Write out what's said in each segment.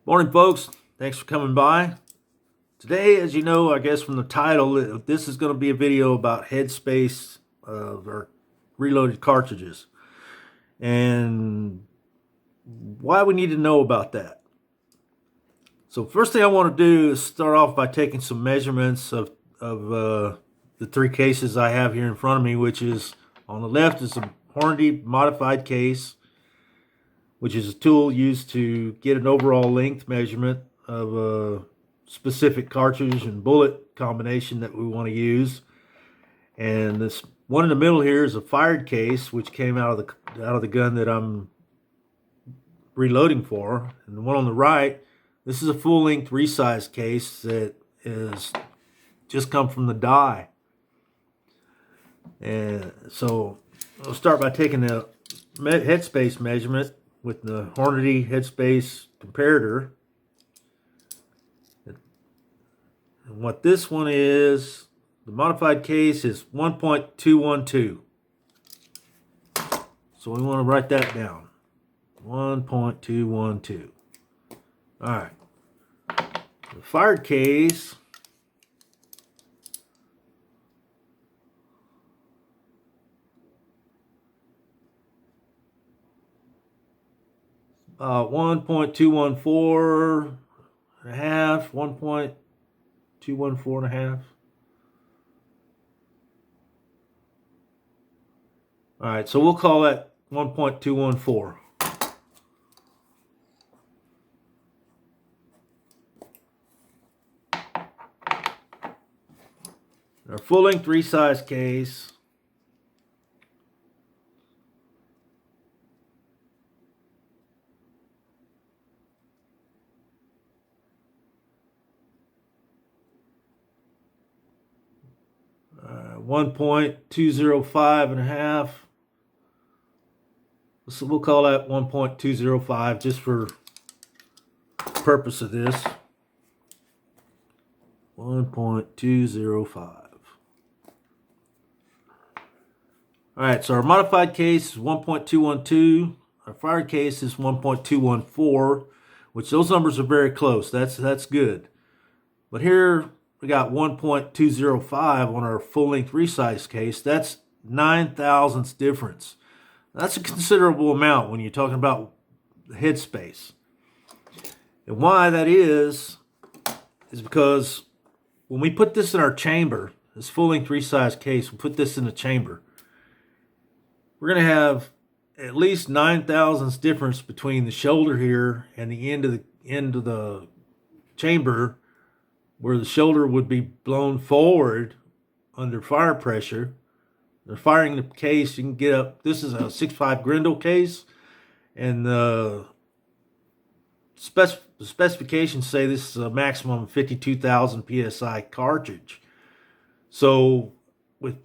Morning, folks. Thanks for coming by. Today, as you know, I guess from the title, this is going to be a video about Headspace or reloaded cartridges and why we need to know about that. So first thing I want to do is start off by taking some measurements of the three cases I have here in front of me, which is on the left is a Hornady modified case, which is a tool used to get an overall length measurement of a specific cartridge and bullet combination that we want to use. And this one in the middle here is a fired case, which came out of the gun that I'm reloading for. And the one on the right, this is a full-length resized case that is just come from the die. And so I'll start by taking the headspace measurement with the Hornady Headspace comparator. And what this one is, the modified case is 1.212. So we want to write that down. 1.212. Alright. The fired case uh, 1.214 and a half, 1.214 and a half. All right, so we'll call that 1.214. Our full-length resized case . 1.205 and a half. So we'll call that 1.205 just for purpose of this. 1.205. All right, so our modified case is 1.212. Our fired case is 1.214, which those numbers are very close. That's good. But here we got 1.205 on our full-length resize case. That's 9 thousandths difference. That's a considerable amount when you're talking about the headspace. And why that is because when we put this in our chamber, this full-length resize case, we put this in the chamber, we're going to have at least 9 thousandths difference between the shoulder here and the end of the chamber, where the shoulder would be blown forward under fire pressure. They're firing the case. You can get up. This is a 6.5 Grendel case, and the specifications say this is a maximum of 52,000 psi cartridge. So, with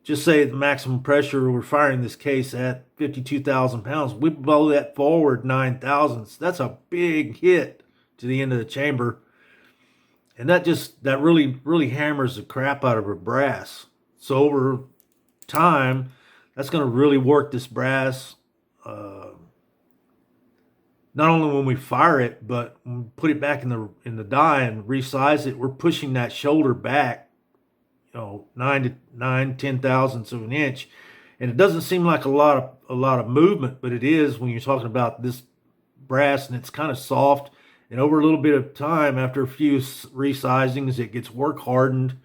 just say the maximum pressure, we're firing this case at 52,000 pounds. We blow that forward 9 thousandths. That's a big hit to the end of the chamber. And that really hammers the crap out of a brass. So over time, that's going to really work this brass. Not only when we fire it, but when we put it back in the die and resize it, we're pushing that shoulder back, 10 thousandths of an inch. And it doesn't seem like a lot of movement, but it is when you're talking about this brass, and it's kind of soft. And over a little bit of time, after a few resizings, it gets work hardened,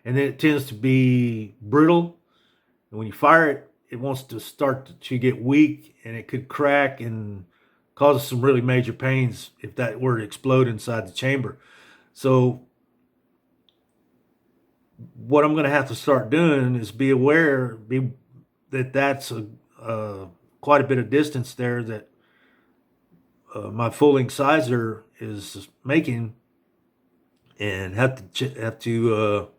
and then it tends to be brittle. And when you fire it, it wants to start to get weak, and it could crack and cause some really major pains if that were to explode inside the chamber. So what I'm going to have to start doing is be aware that that's quite a bit of distance there that my full-length sizer is making, and have to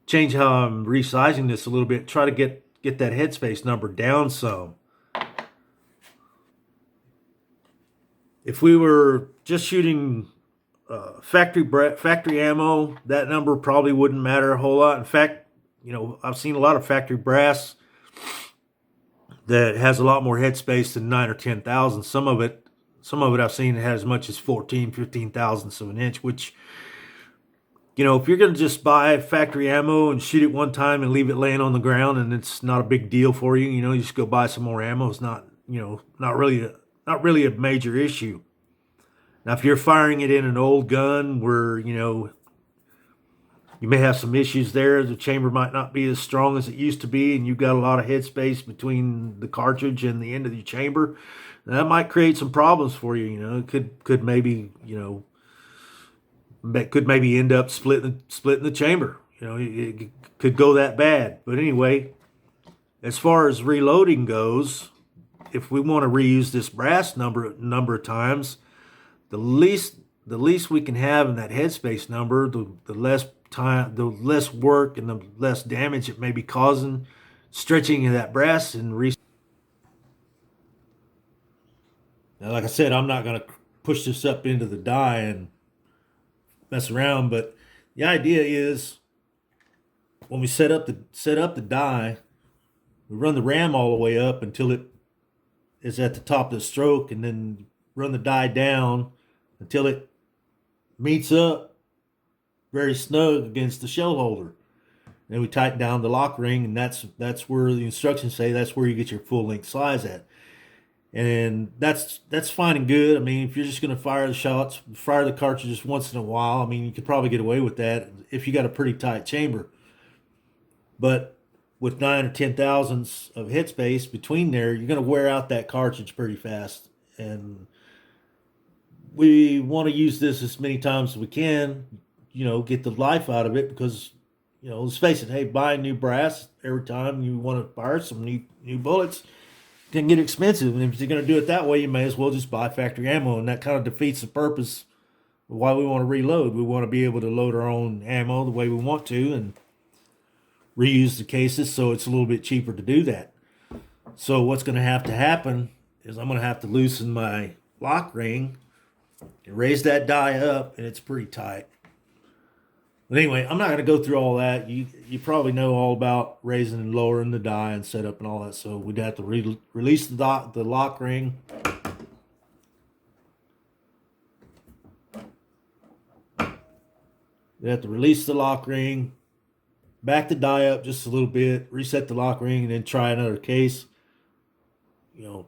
change how I'm resizing this a little bit. Try to get that headspace number down some. If we were just shooting factory ammo, that number probably wouldn't matter a whole lot. In fact, I've seen a lot of factory brass that has a lot more headspace than 9 or 10,000. Some of some of it I've seen it had as much as 14, 15 thousandths of an inch, which, you know, if you're going to just buy factory ammo and shoot it one time and leave it laying on the ground and it's not a big deal for you, you know, you just go buy some more ammo. It's not, you know, not really a major issue. Now, if you're firing it in an old gun where, you know, you may have some issues there, the chamber might not be as strong as it used to be, and you've got a lot of headspace between the cartridge and the end of the chamber, that might create some problems for you. You know, it could maybe, you know, could maybe end up splitting the chamber. You know, it could go that bad. But anyway, as far as reloading goes, if we want to reuse this brass number of times, the least we can have in that headspace number, the less time, the less work, and the less damage it may be causing, stretching of that brass and Now, like I said, I'm not going to push this up into the die and mess around, but the idea is when we set up the die, we run the ram all the way up until it is at the top of the stroke, and then run the die down until it meets up very snug against the shell holder. And then we tighten down the lock ring, and that's where the instructions say that's where you get your full length slides at. And that's fine and good. I mean, if you're just going to fire the cartridges once in a while, I mean, you could probably get away with that if you got a pretty tight chamber. But with 9 or 10 thousandths of headspace between there, you're going to wear out that cartridge pretty fast. And we want to use this as many times as we can, you know, get the life out of it, because, you know, let's face it, hey, buying new brass every time you want to fire some new bullets can get expensive. And if you're going to do it that way, you may as well just buy factory ammo, and that kind of defeats the purpose of why we want to reload. We want to be able to load our own ammo the way we want to and reuse the cases, so it's a little bit cheaper to do that. So what's going to happen is I'm going to have to loosen my lock ring and raise that die up, and it's pretty tight. But anyway, I'm not going to go through all that. You probably know all about raising and lowering the die and setup and all that. So we'd have to release the lock ring. We have to release the lock ring, back the die up just a little bit, reset the lock ring, and then try another case. You know,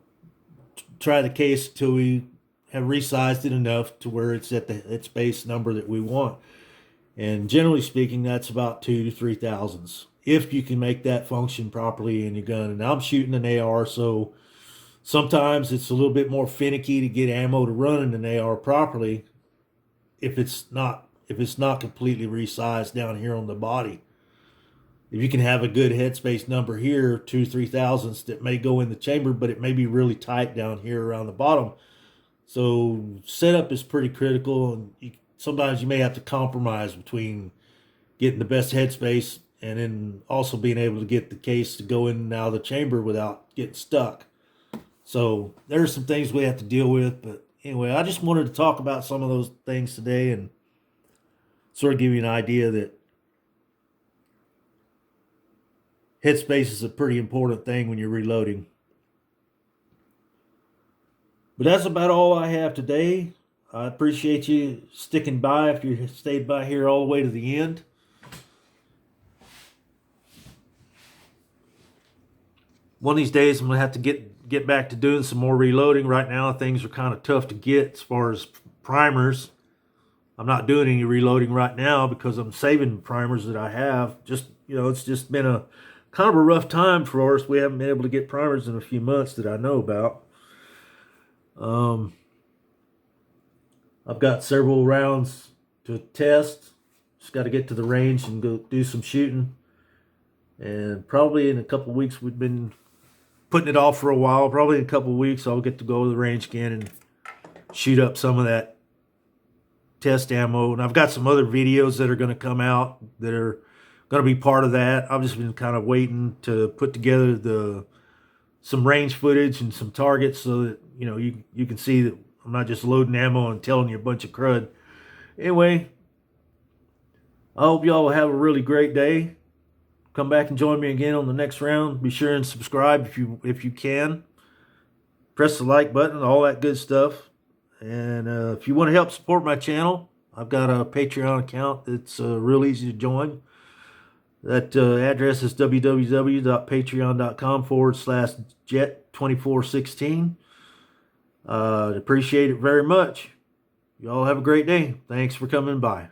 try the case until we have resized it enough to where it's at the headspace number that we want. And generally speaking, that's about 2 to 3 thousandths, if you can make that function properly in your gun. And I'm shooting an AR, so sometimes it's a little bit more finicky to get ammo to run in an AR properly if it's not completely resized down here on the body. If you can have a good headspace number here, 2 3 thousandths, that may go in the chamber, but it may be really tight down here around the bottom. So setup is pretty critical, and sometimes you may have to compromise between getting the best headspace and then also being able to get the case to go in and out of the chamber without getting stuck. So there's some things we have to deal with. But anyway, I just wanted to talk about some of those things today and sort of give you an idea that headspace is a pretty important thing when you're reloading. But that's about all I have today. I appreciate you sticking by if you stayed by here all the way to the end. One of these days I'm going to have to get back to doing some more reloading. Right now things are kind of tough to get as far as primers. I'm not doing any reloading right now because I'm saving primers that I have. Just, you know, it's just been a kind of a rough time for us. We haven't been able to get primers in a few months that I know about. I've got several rounds to test. Just got to get to the range and go do some shooting. And probably in a couple of weeks, we've been putting it off for a while. Probably in a couple of weeks, I'll get to go to the range again and shoot up some of that test ammo. And I've got some other videos that are going to come out that are going to be part of that. I've just been kind of waiting to put together some range footage and some targets so that, you know, you can see that I'm not just loading ammo and telling you a bunch of crud. Anyway, I hope y'all have a really great day. Come back and join me again on the next round. Be sure and subscribe if you can. Press the like button, all that good stuff. And if you want to help support my channel, I've got a Patreon account. It's real easy to join. That address is www.patreon.com/jet2416. Appreciate it very much. Y'all have a great day. Thanks for coming by.